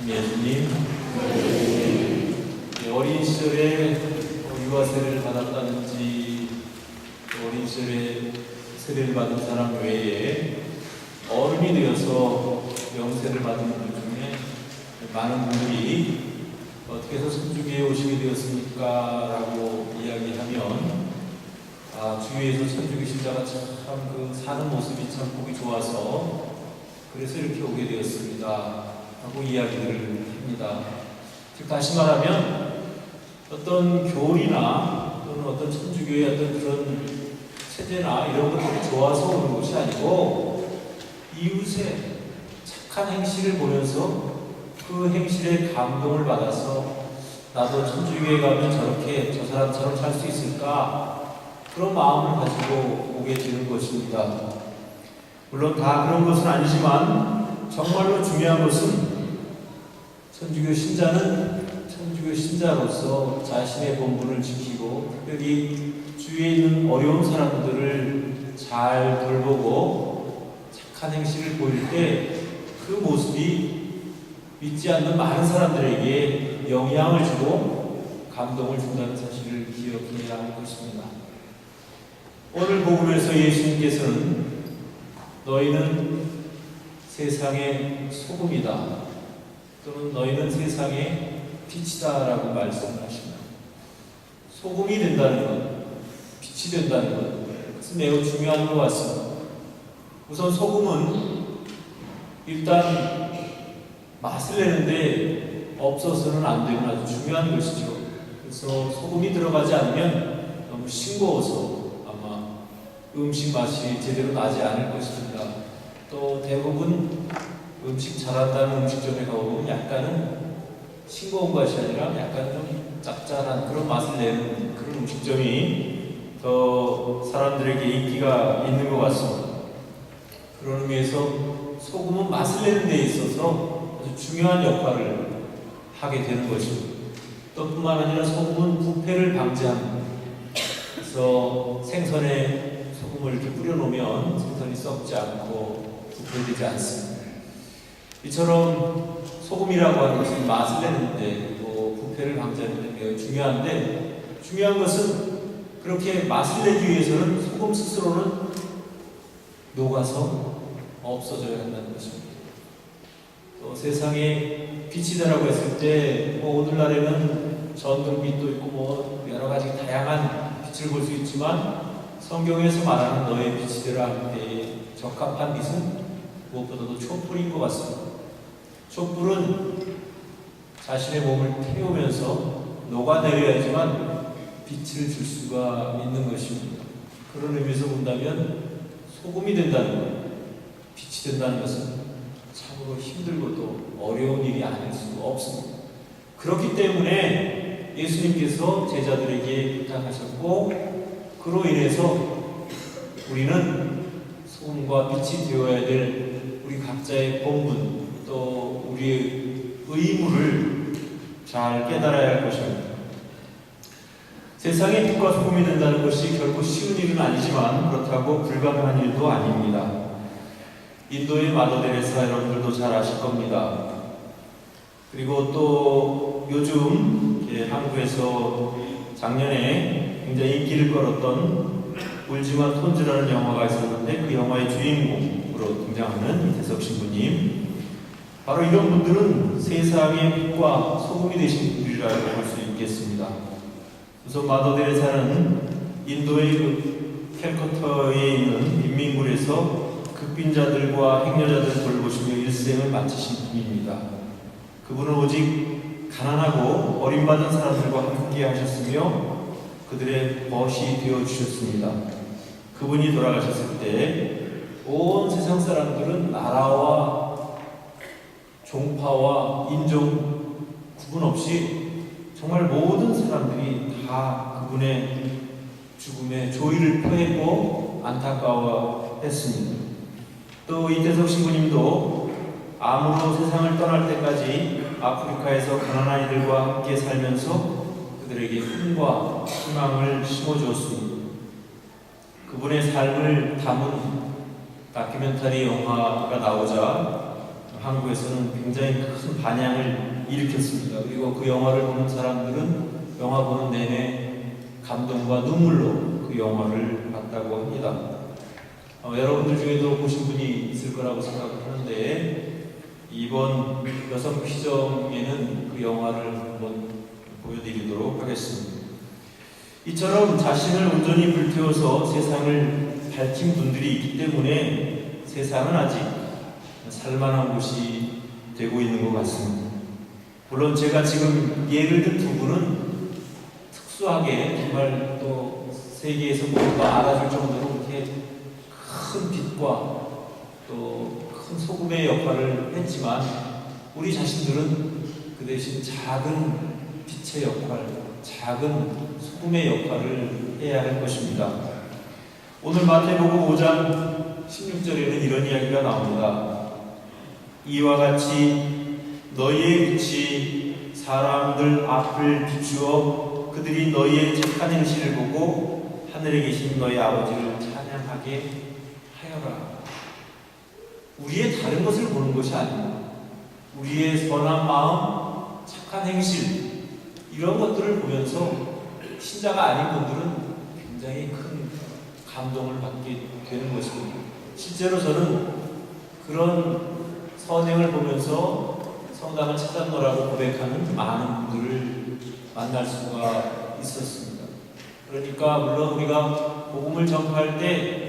예수님, 어린 시절에 유아 세례를 받았다든지 어린 시절에 세례를 받은 사람 외에 어른이 되어서 영세를 받은 분들 중에 많은 분들이 어떻게 해서 천주교에 오시게 되었습니까? 라고 이야기하면 주위에서 천주교 신자가 참 그 사는 모습이 참 보기 좋아서 그래서 이렇게 오게 되었습니다 하고 이야기를 합니다. 즉 다시 말하면 어떤 교리나 또는 어떤 천주교의 어떤 그런 체제나 이런 것들이 좋아서 오는 것이 아니고 이웃의 착한 행실을 보면서 그 행실에 감동을 받아서 나도 천주교에 가면 저렇게 저 사람처럼 살 수 있을까 그런 마음을 가지고 오게 되는 것입니다. 물론 다 그런 것은 아니지만 정말로 중요한 것은 천주교 신자는 천주교 신자로서 자신의 본분을 지키고 특별히 주위에 있는 어려운 사람들을 잘 돌보고 착한 행실을 보일 때 그 모습이 믿지 않는 많은 사람들에게 영향을 주고 감동을 준다는 사실을 기억해야 할 것입니다. 오늘 복음에서 예수님께서는 너희는 세상의 소금이다 또는 너희는 세상의 빛이다 라고 말씀하십니다. 소금이 된다는 것, 빛이 된다는 것, 그것은 매우 중요한 것 같습니다. 우선 소금은 일단 맛을 내는데 없어서는 안 되는 아주 중요한 것이죠. 그래서 소금이 들어가지 않으면 너무 싱거워서 아마 음식 맛이 제대로 나지 않을 것입니다. 또 대부분 음식 잘한다는 음식점에 가보면 약간은 싱거운 맛이 아니라 약간 좀 짭짤한 그런 맛을 내는 그런 음식점이 더 사람들에게 인기가 있는 것 같습니다. 그런 의미에서 소금은 맛을 내는 데 있어서 아주 중요한 역할을 하게 되는 것입니다. 또 뿐만 아니라 소금은 부패를 방지합니다. 그래서 생선에 소금을 이렇게 뿌려놓으면 생선이 썩지 않고 부패되지 않습니다. 이처럼 소금이라고 하는 것은 맛을 내는데 또 부패를 방지하는 데 매우 중요한데 중요한 것은 그렇게 맛을 내기 위해서는 소금 스스로는 녹아서 없어져야 한다는 것입니다. 또 세상에 빛이 되라고 했을 때 오늘날에는 전등빛도 있고 여러 가지 다양한 빛을 볼 수 있지만 성경에서 말하는 너의 빛이 되라 할 때에 적합한 빛은 무엇보다도 촛불인 것 같습니다. 촛불은 자신의 몸을 태우면서 녹아내려야지만 빛을 줄 수가 있는 것입니다. 그런 의미에서 본다면 소금이 된다는 것, 빛이 된다는 것은 참으로 힘들고도 어려운 일이 아닐 수가 없습니다. 그렇기 때문에 예수님께서 제자들에게 부탁하셨고 그로 인해서 우리는 소금과 빛이 되어야 될 우리 각자의 본분 또 우리의 의무를 잘 깨달아야 할 것입니다. 세상의 빛과 소금이 된다는 것이 결코 쉬운 일은 아니지만 그렇다고 불가능한 일도 아닙니다. 인도의 마더 데레사 여러분들도 잘 아실 겁니다. 그리고 또 요즘 한국에서 작년에 굉장히 인기를 끌었던 울지마 톤즈라는 영화가 있었는데 그 영화의 주인공으로 등장하는 이태석 신부님, 바로 이런 분들은 세상의 빛과 소금이 되신 분들이라고 볼 수 있겠습니다. 우선 마더 데레사는 인도의 캘커타에 있는 빈민굴에서 극빈자들과 행여자들을 돌보시며 일생을 마치신 분입니다. 그분은 오직 가난하고 버림받은 사람들과 함께 하셨으며 그들의 벗이 되어주셨습니다. 그분이 돌아가셨을 때 온 세상 사람들은 나라와 종파와 인종 구분 없이 정말 모든 사람들이 다 그분의 죽음에 조의를 표했고 안타까워했습니다. 또 이태석 신부님도 암으로 세상을 떠날 때까지 아프리카에서 가난한 이들과 함께 살면서 그들에게 꿈과 희망을 심어주었습니다. 그분의 삶을 담은 다큐멘터리 영화가 나오자 한국에서는 굉장히 큰 반향을 일으켰습니다. 그리고 그 영화를 보는 사람들은 영화 보는 내내 감동과 눈물로 그 영화를 봤다고 합니다. 여러분들 중에도 보신 분이 있을 거라고 생각하는데 이번 여성 피정에는 그 영화를 한번 보여드리도록 하겠습니다. 이처럼 자신을 온전히 불태워서 세상을 밝힌 분들이 있기 때문에 세상은 아직 살만한 곳이 되고 있는 것 같습니다. 물론 제가 지금 예를 든 두 분은 특수하게 정말 또 세계에서 모두가 알아줄 정도로 그렇게 큰 빛과 또 큰 소금의 역할을 했지만 우리 자신들은 그 대신 작은 빛의 역할, 작은 소금의 역할을 해야 할 것입니다. 오늘 마태복음 5장 16절에는 이런 이야기가 나옵니다. 이와 같이 너희의 빛이 사람들 앞을 비추어 그들이 너희의 착한 행실을 보고 하늘에 계신 너희 아버지를 찬양하게 하여라. 우리의 다른 것을 보는 것이 아닙니다. 우리의 선한 마음, 착한 행실 이런 것들을 보면서 신자가 아닌 분들은 굉장히 큰 감동을 받게 되는 것입니다. 실제로 저는 그런 선행을 보면서 성당을 찾았노라고 고백하는 많은 분들을 만날 수가 있었습니다. 그러니까 물론 우리가 복음을 전파할 때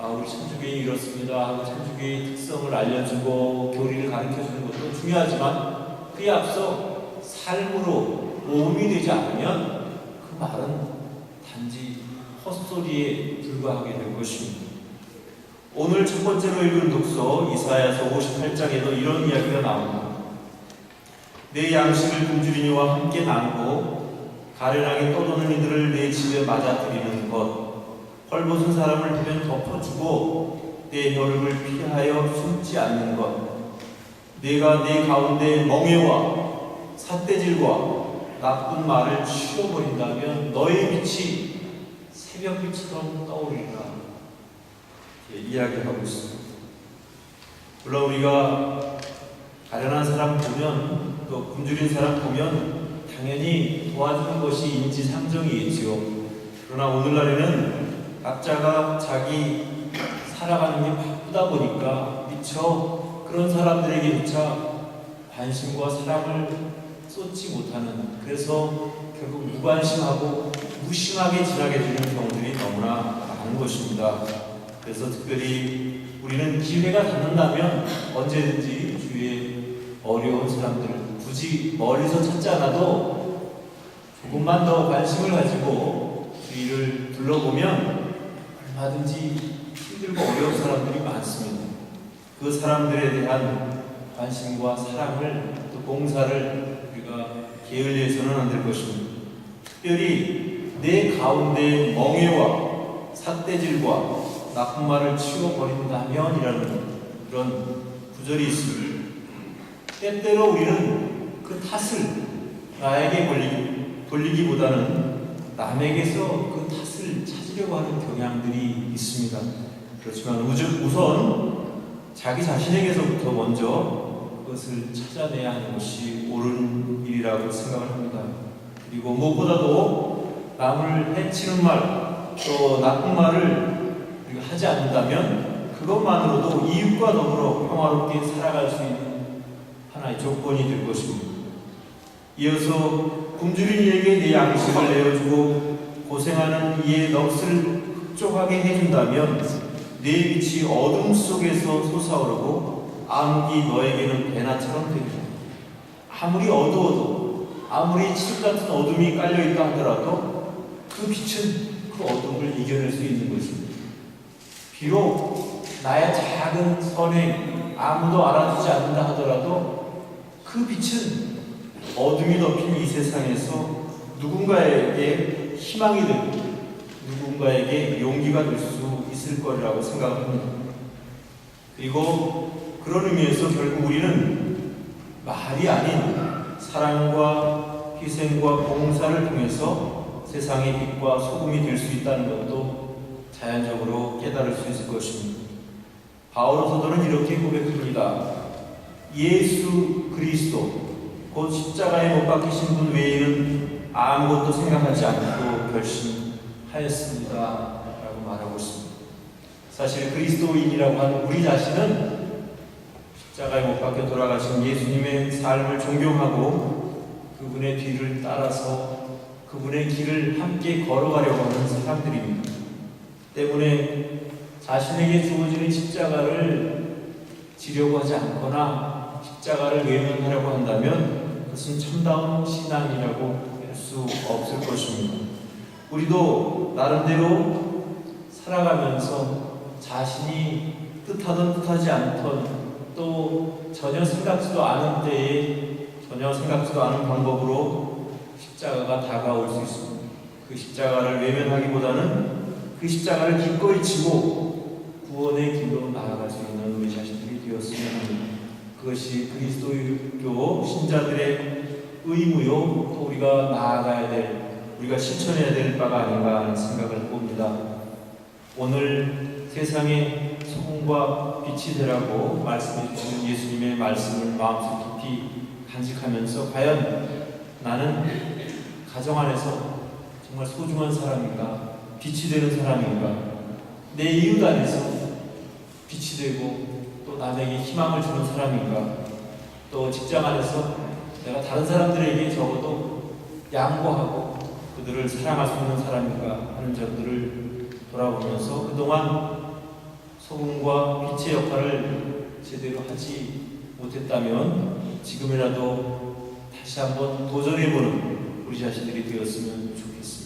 우리 천주교회 이렇습니다 하고 천주교회의 특성을 알려주고 교리를 가르쳐주는 것도 중요하지만 그에 앞서 삶으로 모험이 되지 않으면 그 말은 단지 헛소리에 불과하게 될 것입니다. 오늘 첫 번째로 읽은 독서 이사야서 58장에도 이런 이야기가 나옵니다. 내 양식을 굶주리니와 함께 나누고 가련하게 떠도는 이들을 내 집에 맞아들이는 것, 헐벗은 사람을 보면 덮어주고 내 혈육을 피하여 숨지 않는 것, 내가 내 가운데 멍에와 삿대질과 나쁜 말을 치워버린다면 너의 빛이 새벽빛처럼 떠오르리라 이야기하고 있습니다. 물론 우리가 가련한 사람 보면 또 굶주린 사람 보면 당연히 도와주는 것이 인지상정이겠지요. 그러나 오늘날에는 각자가 자기 살아가는 게 바쁘다 보니까 미처 그런 사람들에게조차 관심과 사랑을 쏟지 못하는, 그래서 결국 무관심하고 무심하게 지나게 되는 경우들이 너무나 많은 것입니다. 그래서 특별히 우리는 기회가 닿는다면 언제든지 주위에 어려운 사람들을 굳이 멀리서 찾지 않아도 조금만 더 관심을 가지고 주위를 둘러보면 얼마든지 힘들고 어려운 사람들이 많습니다. 그 사람들에 대한 관심과 사랑을 또 봉사를 우리가 게을리해서는 안 될 것입니다. 특별히 내 가운데 멍에와 삿대질과 나쁜 말을 치워버린다면 이라는 그런 구절이 있습니다. 때때로 우리는 그 탓을 나에게 돌리기보다는 남에게서 그 탓을 찾으려고 하는 경향들이 있습니다. 그렇지만 우선 자기 자신에게서부터 먼저 그것을 찾아내야 하는 것이 옳은 일이라고 생각을 합니다. 그리고 무엇보다도 남을 해치는 말, 또 나쁜 말을 우리가 하지 않는다면 그것만으로도 이웃과 더불어 평화롭게 살아갈 수 있는 하나의 조건이 될 것입니다. 이어서 굶주린 이에게 내 양식을 내어주고 고생하는 이의 넋을 흡족하게 해준다면 내 빛이 어둠 속에서 솟아오르고 암흑이 너에게는 배나처럼 되리라. 아무리 어두워도 아무리 칠흑 같은 어둠이 깔려있다 하더라도 그 빛은 그 어둠을 이겨낼 수 있는 것입니다. 비록 나의 작은 선행 아무도 알아주지 않는다 하더라도 그 빛은 어둠이 덮인 이 세상에서 누군가에게 희망이 되고 누군가에게 용기가 될 수 있을 거라고 생각합니다. 그리고 그런 의미에서 결국 우리는 말이 아닌 사랑과 희생과 봉사를 통해서 세상의 빛과 소금이 될 수 있다는 것도 자연적으로 깨달을 수 있을 것입니다. 바울 사도는 이렇게 고백합니다. 예수 그리스도 곧 십자가에 못 박히신 분 외에는 아무것도 생각하지 않고 결심하였습니다 라고 말하고 있습니다. 사실 그리스도인이라고 하는 우리 자신은 십자가에 못 박혀 돌아가신 예수님의 삶을 존경하고 그분의 뒤를 따라서 그분의 길을 함께 걸어가려고 하는 사람들입니다. 때문에 자신에게 주어지는 십자가를 지려고 하지 않거나 십자가를 외면하려고 한다면 그것은 참다운 신앙이라고 할 수 없을 것입니다. 우리도 나름대로 살아가면서 자신이 뜻하든 뜻하지 않던 또 전혀 생각지도 않은 때에 전혀 생각지도 않은 방법으로 십자가가 다가올 수 있습니다. 그 십자가를 외면하기보다는 그 십자가를 기꺼이 지고 구원의 길로 나아갈 수 있는 우리 자신들이 되었으면 합니다. 그것이 그리스도교 신자들의 의무요 또 우리가 나아가야 될 우리가 실천해야 될 바가 아닌가 하는 생각을 봅니다. 오늘 세상에 소금과 빛이 되라고 말씀해 주시는 예수님의 말씀을 마음속 깊이 간직하면서 과연 나는 가정 안에서 정말 소중한 사람인가? 빛이 되는 사람인가? 내 이웃 안에서 빛이 되고 또 남에게 희망을 주는 사람인가? 또 직장 안에서 내가 다른 사람들에게 적어도 양보하고 그들을 사랑할 수 있는 사람인가 하는 점들을 돌아보면서 그동안 소금과 빛의 역할을 제대로 하지 못했다면 지금이라도 다시 한번 도전해보는 우리 자신들이 되었으면 좋겠습니다.